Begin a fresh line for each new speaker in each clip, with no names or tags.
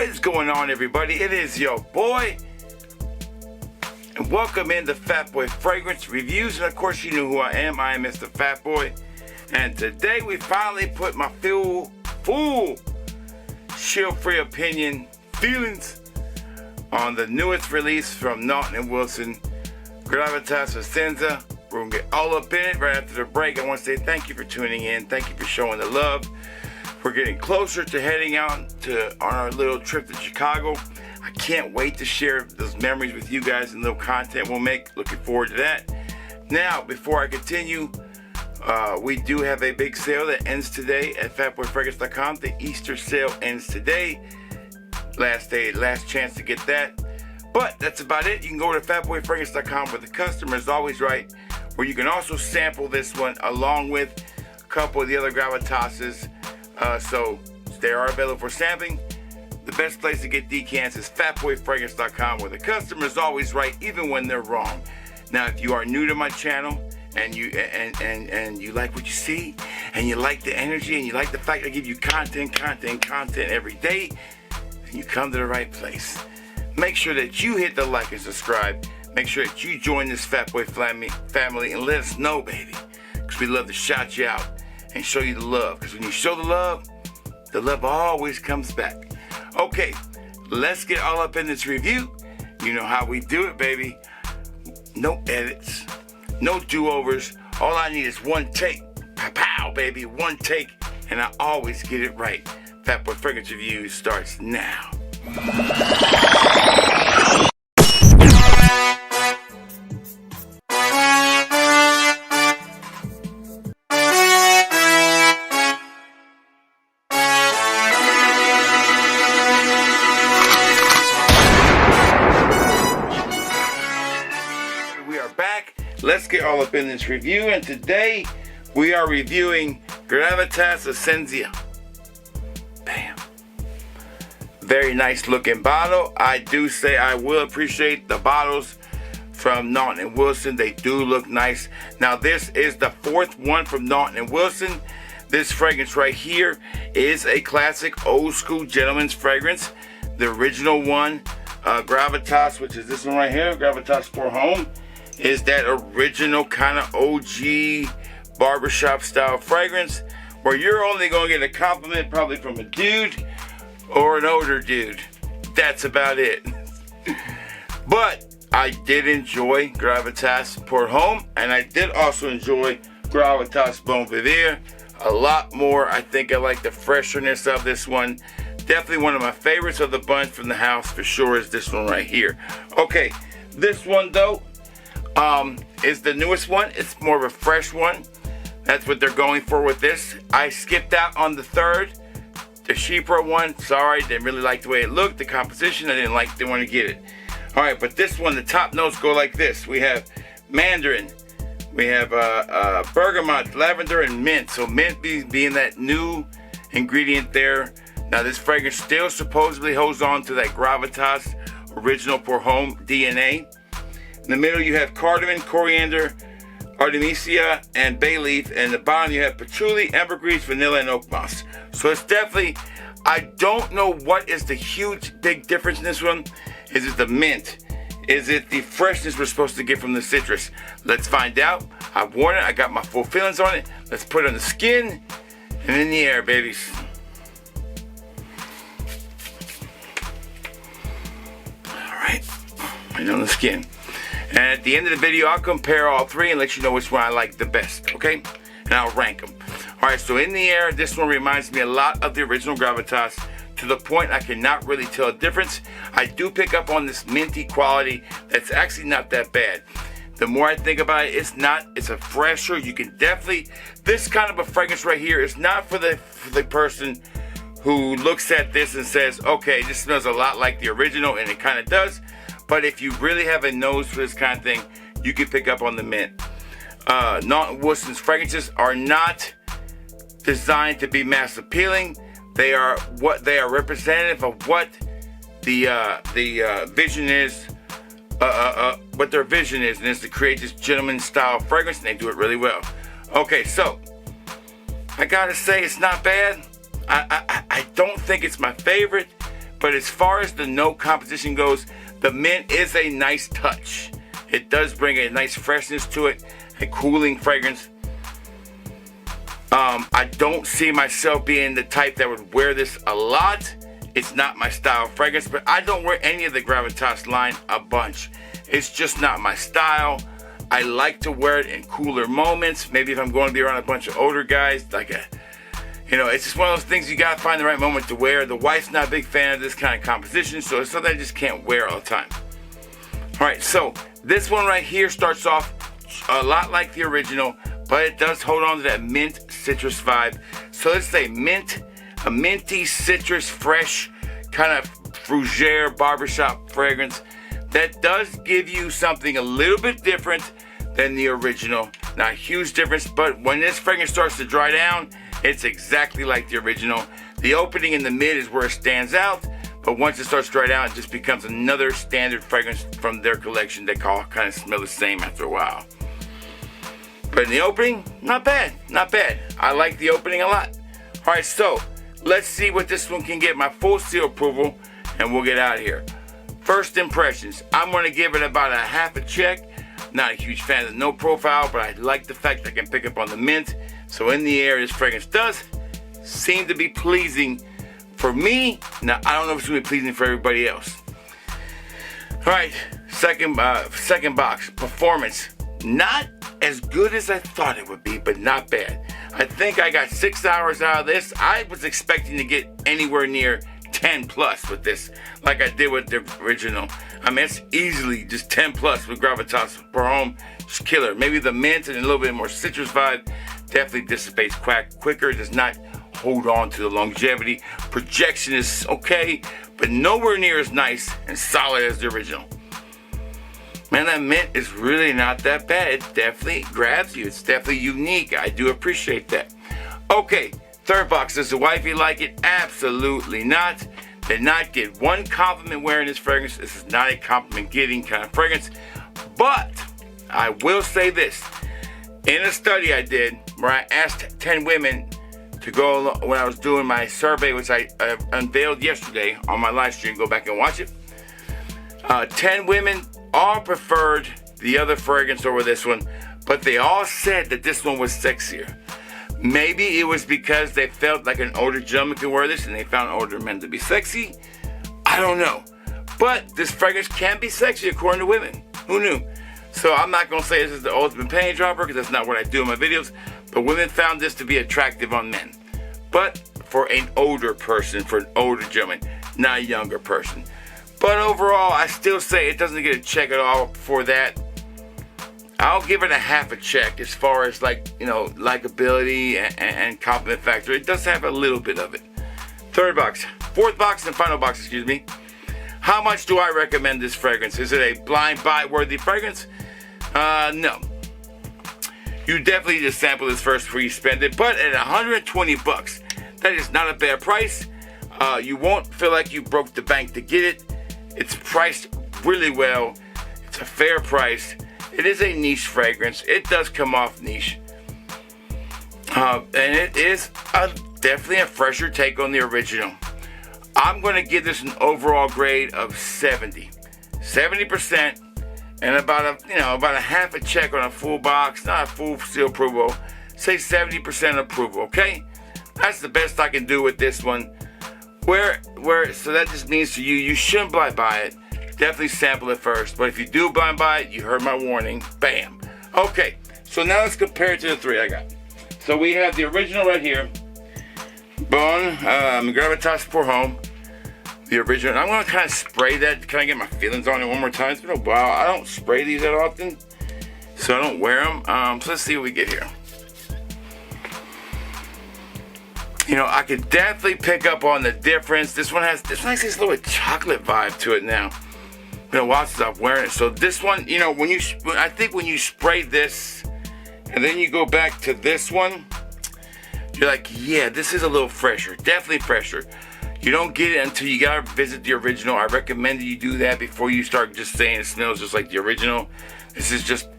What is going on, everybody? It is your boy, and welcome into Fat Boy Fragrance Reviews. And of course, you know who I am. I am Mr. Fat Boy, and today we finally put my full Shill-free opinion feelings on the newest release from Naughton & Wilson, Gravitas Essentia. We're gonna get all up in it right after the break. I want to say thank you for tuning in. Thank you for showing the love. We're getting closer to heading out on our little trip to Chicago. I can't wait to share those memories with you guys and little content we'll make. Looking forward to that. Now, before I continue, we do have a big sale that ends today at fatboyfragrance.com. The Easter sale ends today. Last chance to get that. But that's about it. You can go to fatboyfragrance.com where the customer is always right, where you can also sample this one along with a couple of the other Gravitases. So they are available for sampling. The best place to get decants is fatboyfragrance.com, where the customer is always right, even when they're wrong. Now, if you are new to my channel and you like what you see, and you like the energy, and you like the fact I give you content every day, then you come to the right place. Make sure that you hit the like and subscribe. Make sure that you join this Fat Boy family and let us know, baby, because we love to shout you out and show you the love, because when you show the love always comes back. Okay, let's get all up in this review. You know how we do it, baby. No edits, no do-overs. All I need is one take. Pow, baby, one take, and I always get it right. Fat Boy Fragrance Review starts now. Let's get all up in this review, and today we are reviewing Gravitas Essentia. Bam. Very nice looking bottle. I do say I will appreciate the bottles from Naughton & Wilson. They do look nice. Now, this is the fourth one from Naughton & Wilson. This fragrance right here is a classic old school gentleman's fragrance. The original one, Gravitas, which is this one right here, Gravitas for Home, is that original kind of OG barbershop style fragrance where you're only going to get a compliment probably from a dude or an older dude. That's about it. But I did enjoy Gravitas Pour Homme, and I did also enjoy Gravitas Bon Vivre a lot more. I think I like the freshness of this one. Definitely one of my favorites of the bunch from the house for sure is this one right here. Okay, this one though is the newest one. It's more of a fresh one. That's what they're going for with this. I skipped out on the third, the Chypre one. Sorry, didn't really like the way it looked, the composition. I didn't want to get it. All right, but this one, the top notes go like this. We have mandarin, we have bergamot, lavender, and mint. So mint being that new ingredient there. Now this fragrance still supposedly holds on to that Gravitas original Pour Homme DNA. In the middle you have cardamom, coriander, artemisia, and bay leaf. And at the bottom you have patchouli, ambergris, vanilla, and oak moss. So it's definitely, I don't know what is the huge big difference in this one. Is it the mint? Is it the freshness we're supposed to get from the citrus? Let's find out. I've worn it. I got my full feelings on it. Let's put it on the skin and in the air, babies. All right, right on the skin. And at the end of the video, I'll compare all three and let you know which one I like the best, okay? And I'll rank them. All right, so in the air, this one reminds me a lot of the original Gravitas, to the point I cannot really tell a difference. I do pick up on this minty quality that's actually not that bad. The more I think about it, it's a fresher. You can definitely, this kind of a fragrance right here is not for the person who looks at this and says, okay, this smells a lot like the original, and it kind of does. But if you really have a nose for this kind of thing, you can pick up on the mint. Naughton Wilson's fragrances are not designed to be mass appealing. They are representative of what the vision is. What their vision is, and it's to create this gentleman style fragrance, and they do it really well. Okay, so I gotta say it's not bad. I don't think it's my favorite, But as far as the note composition goes, the mint is a nice touch. It does bring a nice freshness to it, a cooling fragrance. I don't see myself being the type that would wear this a lot. It's not my style of fragrance, but I don't wear any of the Gravitas line a bunch. It's just not my style. I like to wear it in cooler moments. Maybe if I'm going to be around a bunch of older guys, it's just one of those things you gotta find the right moment to wear. The wife's not a big fan of this kind of composition, so it's something I just can't wear all the time. All right, so this one right here starts off a lot like the original, but it does hold on to that mint citrus vibe. So let's say mint, a minty citrus, fresh kind of fougere barbershop fragrance that does give you something a little bit different than the original. Not a huge difference, but when this fragrance starts to dry down, it's exactly like the original. The opening in the mid is where it stands out, but once it starts to dry down, it just becomes another standard fragrance from their collection that all kind of smell the same after a while. But in the opening, not bad, not bad. I like the opening a lot. All right, so let's see what this one can get. My full seal approval, and we'll get out of here. First impressions, I'm going to give it about a half a check. Not a huge fan of the note profile, but I like the fact I can pick up on the mint. So in the air, this fragrance does seem to be pleasing for me. Now, I don't know if it's going to be pleasing for everybody else. All right, second box, performance. Not as good as I thought it would be, but not bad. I think I got 6 hours out of this. I was expecting to get anywhere near 10 plus with this, like I did with the original. I mean, it's easily just 10 plus with Gravitas per home. Just killer. Maybe the mint and a little bit more citrus vibe definitely dissipates quicker. It does not hold on to the longevity. Projection is okay, but nowhere near as nice and solid as the original. Man, that mint is really not that bad. It definitely grabs you. It's definitely unique. I do appreciate that. Okay, third box. Does the wifey like it? Absolutely not. Did not get one compliment wearing this fragrance. This is not a compliment getting kind of fragrance. But I will say this. In a study I did where I asked 10 women to go when I was doing my survey, which I unveiled yesterday on my live stream. Go back and watch it. 10 women all preferred the other fragrance over this one, but they all said that this one was sexier. Maybe it was because they felt like an older gentleman could wear this and they found older men to be sexy. I don't know. But this fragrance can be sexy according to women. Who knew? So I'm not going to say this is the ultimate panty dropper because that's not what I do in my videos. But women found this to be attractive on men. But for an older person, for an older gentleman, not a younger person. But overall, I still say it doesn't get a check at all for that. I'll give it a half a check as far as likability and compliment factor. It does have a little bit of it. Fourth box and final box, excuse me. How much do I recommend this fragrance? Is it a blind buy worthy fragrance? No. You definitely need to sample this first before you spend it. But at 120 bucks, that is not a bad price. You won't feel like you broke the bank to get it. It's priced really well. It's a fair price. It is a niche fragrance. It does come off niche. And it is definitely a fresher take on the original. I'm going to give this an overall grade of 70. 70% and about a half a check on a full box, not a full seal approval. Say 70% approval, okay? That's the best I can do with this one. So that just means to you, you shouldn't blind buy it. Definitely sample it first. But if you do blind buy it, you heard my warning. Bam. Okay, so now let's compare it to the three I got. So we have the original right here. Gravitas pour Homme. The original. I'm going to kind of spray that to kind of get my feelings on it one more time. It's been a while. I don't spray these that often, so I don't wear them. So let's see what we get here. I could definitely pick up on the difference. This one has this little chocolate vibe to it now. Been a while since I've wearing it. So this one, I think when you spray this and then you go back to this one, you're like, yeah, this is a little fresher. Definitely fresher. You don't get it until you gotta visit the original. I recommend that you do that before you start just saying it smells just like the original. This is just,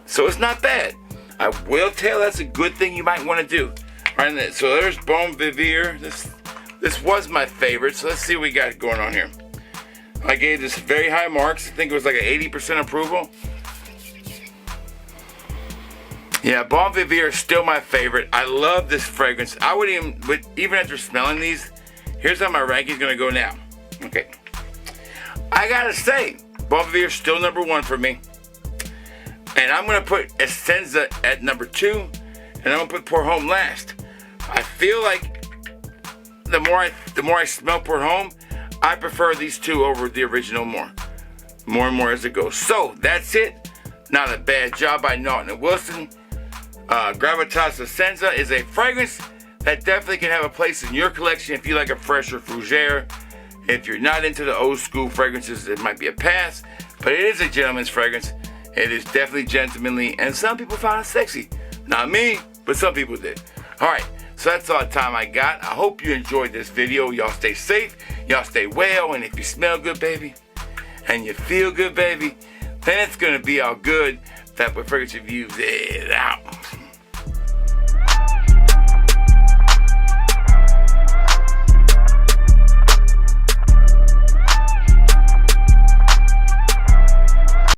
so it's not bad. I will tell that's a good thing you might want to do. Right, so there's Bon Vivre. This This was my favorite, so let's see what we got going on here. I gave this very high marks. I think it was like an 80% approval. Yeah, Bon Vivre is still my favorite. I love this fragrance. I would even after smelling these, here's how my ranking's gonna go now. Okay. I gotta say, Bon Vivre is still number 1 for me. And I'm gonna put Essentia at number 2, and I'm gonna put Pour Homme last. I feel like the more I smell Pour Homme, I prefer these two over the original more and more as it goes. So that's it. Not a bad job by Naughton & Wilson. Gravitas Essentia is a fragrance that definitely can have a place in your collection if you like a fresher fougere. If you're not into the old school fragrances, it might be a pass, but it is a gentleman's fragrance. It is definitely gentlemanly, and some people found it sexy. Not me, but some people did. Alright, so that's all the time I got. I hope you enjoyed this video. Y'all stay safe, y'all stay well, and if you smell good, baby, and you feel good, baby, then it's gonna be all good. That with fragrance reviews is out.